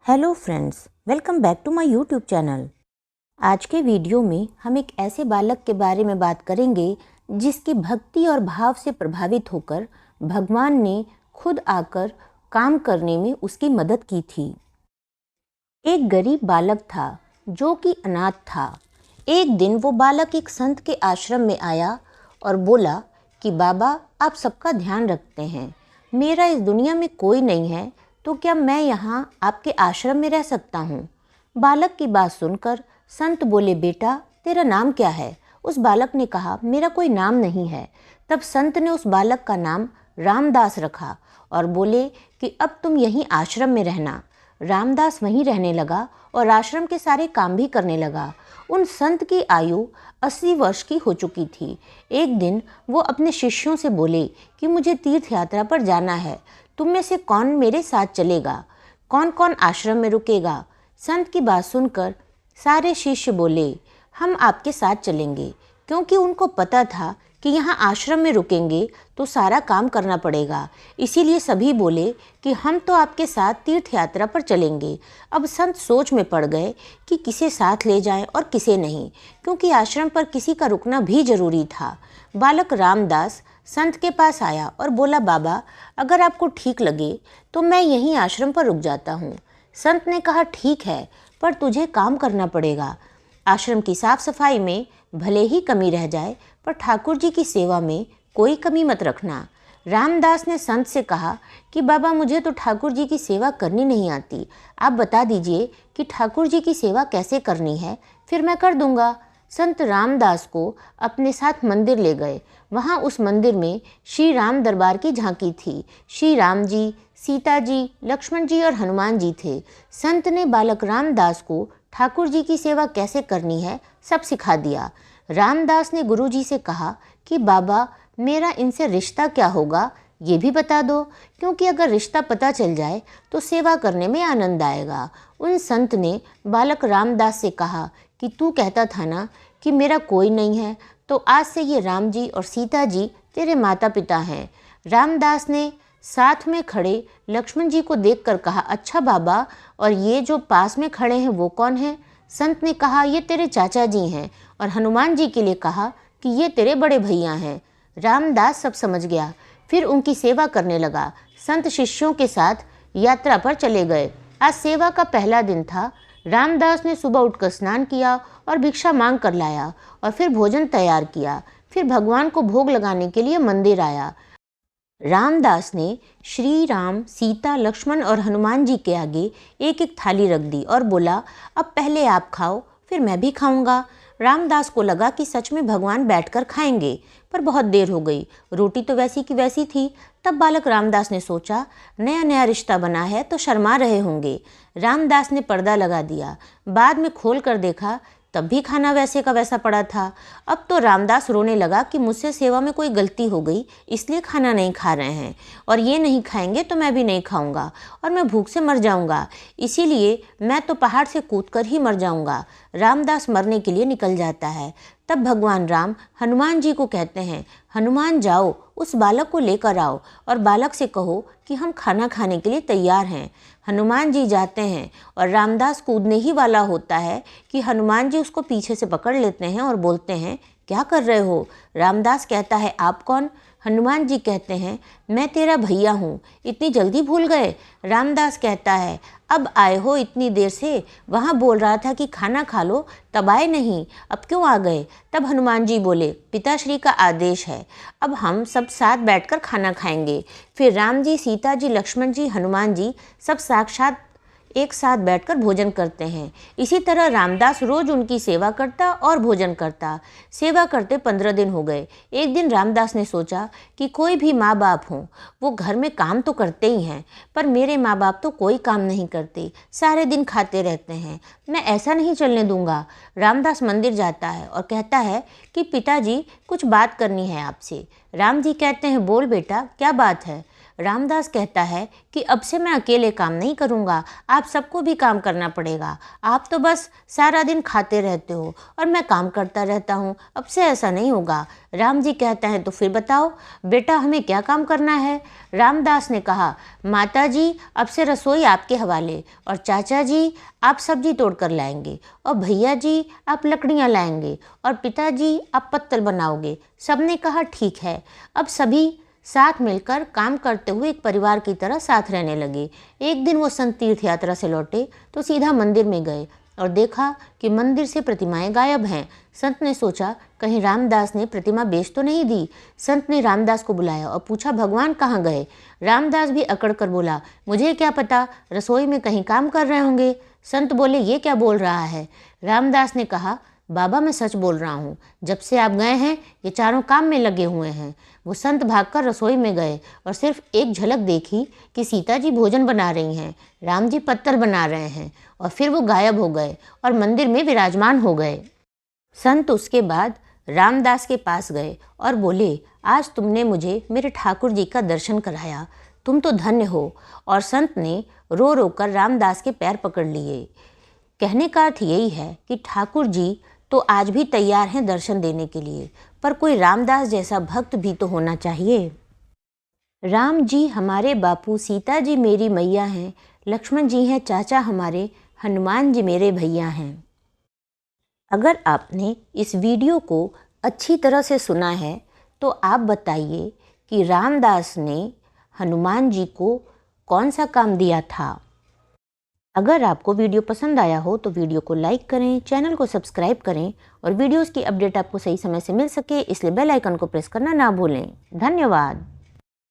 Hello friends, welcome back to my YouTube channel. आज के video में हम एक ऐसे बालक के बारे में बात करेंगे जिसकी भक्ति और भाव से प्रभावित होकर भगवान ने खुद आकर काम करने में उसकी मदद की थी। एक गरीब बालक था जो कि अनाथ था। एक दिन वो बालक एक संत के आश्रम में आया और बोला कि बाबा, आप सबका ध्यान रखते हैं, मेरा इस दुनिया में कोई नहीं है, तो क्या मैं यहाँ आपके आश्रम में रह सकता हूँ? बालक की बात सुनकर संत बोले, बेटा तेरा नाम क्या है? उस बालक ने कहा, मेरा कोई नाम नहीं है। तब संत ने उस बालक का नाम रामदास रखा और बोले कि अब तुम यहीं आश्रम में रहना। रामदास वहीं रहने लगा और आश्रम के सारे काम भी करने लगा। उन संत की आयु 80 वर्ष की हो चुकी थी। एक दिन वो अपने शिष्यों से बोले कि मुझे तीर्थ यात्रा पर जाना है, तुम में से कौन मेरे साथ चलेगा? कौन कौन आश्रम में रुकेगा? संत की बात सुनकर सारे शिष्य बोले, हम आपके साथ चलेंगे, क्योंकि उनको पता था कि यहाँ आश्रम में रुकेंगे तो सारा काम करना पड़ेगा। इसीलिए सभी बोले कि हम तो आपके साथ तीर्थ यात्रा पर चलेंगे। अब संत सोच में पड़ गए कि किसे साथ ले जाएं और किसे नहीं, क्योंकि आश्रम पर किसी का रुकना भी जरूरी था। बालक रामदास संत के पास आया और बोला, बाबा अगर आपको ठीक लगे तो मैं यहीं आश्रम पर रुक जाता हूँ। संत ने कहा, ठीक है, पर तुझे काम करना पड़ेगा। आश्रम की साफ सफाई में भले ही कमी रह जाए, पर ठाकुर जी की सेवा में कोई कमी मत रखना। रामदास ने संत से कहा कि बाबा, मुझे तो ठाकुर जी की सेवा करनी नहीं आती, आप बता दीजिए कि ठाकुर जी की सेवा कैसे करनी है, फिर मैं कर दूंगा। संत रामदास को अपने साथ मंदिर ले गए। वहाँ उस मंदिर में श्री राम दरबार की झांकी थी। श्री राम जी, सीता जी, लक्ष्मण जी और हनुमान जी थे। संत ने बालक रामदास को ठाकुर जी की सेवा कैसे करनी है सब सिखा दिया। रामदास ने गुरु जी से कहा कि बाबा, मेरा इनसे रिश्ता क्या होगा ये भी बता दो, क्योंकि अगर रिश्ता पता चल जाए तो सेवा करने में आनंद आएगा। उन संत ने बालक रामदास से कहा कि तू कहता था ना कि मेरा कोई नहीं है, तो आज से ये राम जी और सीता जी तेरे माता पिता हैं। रामदास ने साथ में खड़े लक्ष्मण जी को देखकर कहा, अच्छा बाबा, और ये जो पास में खड़े हैं वो कौन है? संत ने कहा, ये तेरे चाचा जी हैं, और हनुमान जी के लिए कहा कि ये तेरे बड़े भैया हैं। रामदास सब समझ गया, फिर उनकी सेवा करने लगा। संत शिष्यों के साथ यात्रा पर चले गए। आज सेवा का पहला दिन था। रामदास ने सुबह उठकर स्नान किया और भिक्षा मांग कर लाया और फिर भोजन तैयार किया। फिर भगवान को भोग लगाने के लिए मंदिर आया। रामदास ने श्री राम, सीता, लक्ष्मण और हनुमान जी के आगे एक एक थाली रख दी और बोला, अब पहले आप खाओ, फिर मैं भी खाऊंगा। रामदास को लगा कि सच में भगवान बैठकर खाएंगे, पर बहुत देर हो गई। रोटी तो वैसी की वैसी थी। तब बालक रामदास ने सोचा, नया नया रिश्ता बना है तो शर्मा रहे होंगे। रामदास ने पर्दा लगा दिया। बाद में खोल कर देखा, तब भी खाना वैसे का वैसा पड़ा था। अब तो रामदास रोने लगा कि मुझसे सेवा में कोई गलती हो गई, इसलिए खाना नहीं खा रहे हैं, और ये नहीं खाएंगे तो मैं भी नहीं खाऊंगा और मैं भूख से मर जाऊंगा, इसीलिए मैं तो पहाड़ से कूदकर ही मर जाऊंगा। रामदास मरने के लिए निकल जाता है। तब भगवान राम हनुमान जी को कहते हैं, हनुमान जाओ, उस बालक को लेकर आओ और बालक से कहो कि हम खाना खाने के लिए तैयार हैं। हनुमान जी जाते हैं और रामदास कूदने ही वाला होता है कि हनुमान जी उसको पीछे से पकड़ लेते हैं और बोलते हैं, क्या कर रहे हो? रामदास कहता है, आप कौन? हनुमान जी कहते हैं, मैं तेरा भैया हूँ, इतनी जल्दी भूल गए? रामदास कहता है, अब आए हो इतनी देर से, वहाँ बोल रहा था कि खाना खा लो, तब आए नहीं, अब क्यों आ गए? तब हनुमान जी बोले, पिताश्री का आदेश है, अब हम सब साथ बैठकर खाना खाएंगे। फिर राम जी, सीता जी, लक्ष्मण जी, हनुमान जी सब साक्षात एक साथ बैठकर भोजन करते हैं। इसी तरह रामदास रोज उनकी सेवा करता और भोजन करता। सेवा करते 15 दिन हो गए। एक दिन रामदास ने सोचा कि कोई भी माँ बाप हों, वो घर में काम तो करते ही हैं, पर मेरे माँ बाप तो कोई काम नहीं करते, सारे दिन खाते रहते हैं, मैं ऐसा नहीं चलने दूंगा। रामदास मंदिर जाता है और कहता है कि पिताजी, कुछ बात करनी है आपसे। राम जी कहते हैं, बोल बेटा, क्या बात है? रामदास कहता है कि अब से मैं अकेले काम नहीं करूँगा, आप सबको भी काम करना पड़ेगा। आप तो बस सारा दिन खाते रहते हो और मैं काम करता रहता हूँ, अब से ऐसा नहीं होगा। राम जी कहते हैं तो फिर बताओ बेटा हमें क्या काम करना है। रामदास ने कहा, माता जी अब से रसोई आपके हवाले, और चाचा जी आप सब्जी तोड़ कर लाएंगे, और भैया जी आप लकड़ियाँ लाएंगे, और पिताजी आप पत्तल बनाओगे। सबने कहा ठीक है। अब सभी साथ मिलकर काम करते हुए एक परिवार की तरह साथ रहने लगे। एक दिन वो संत तीर्थ यात्रा से लौटे तो सीधा मंदिर में गए और देखा कि मंदिर से प्रतिमाएं गायब हैं। संत ने सोचा कहीं रामदास ने प्रतिमा बेच तो नहीं दी। संत ने रामदास को बुलाया और पूछा भगवान कहाँ गए। रामदास भी अकड़ कर बोला, मुझे क्या पता, रसोई में कहीं काम कर रहे होंगे। संत बोले, ये क्या बोल रहा है। रामदास ने कहा, बाबा मैं सच बोल रहा हूँ, जब से आप गए हैं ये चारों काम में लगे हुए हैं। वो संत भागकर रसोई में गए और सिर्फ एक झलक देखी कि सीता जी भोजन बना रही हैं, राम जी पत्तल बना रहे हैं, और फिर वो गायब हो गए और मंदिर में विराजमान हो गए। संत उसके बाद रामदास के पास गए और बोले, आज तुमने मुझे मेरे ठाकुर जी का दर्शन कराया, तुम तो धन्य हो। और संत ने रो रो कर रामदास के पैर पकड़ लिए। कहने का अर्थ यही है कि ठाकुर जी तो आज भी तैयार हैं दर्शन देने के लिए, पर कोई रामदास जैसा भक्त भी तो होना चाहिए। राम जी हमारे बापू, सीता जी मेरी मैया हैं, लक्ष्मण जी हैं चाचा हमारे, हनुमान जी मेरे भैया हैं। अगर आपने इस वीडियो को अच्छी तरह से सुना है तो आप बताइए कि रामदास ने हनुमान जी को कौन सा काम दिया था। अगर आपको वीडियो पसंद आया हो तो वीडियो को लाइक करें, चैनल को सब्सक्राइब करें, और वीडियोस की अपडेट आपको सही समय से मिल सके इसलिए बेल आइकन को प्रेस करना ना भूलें। धन्यवाद।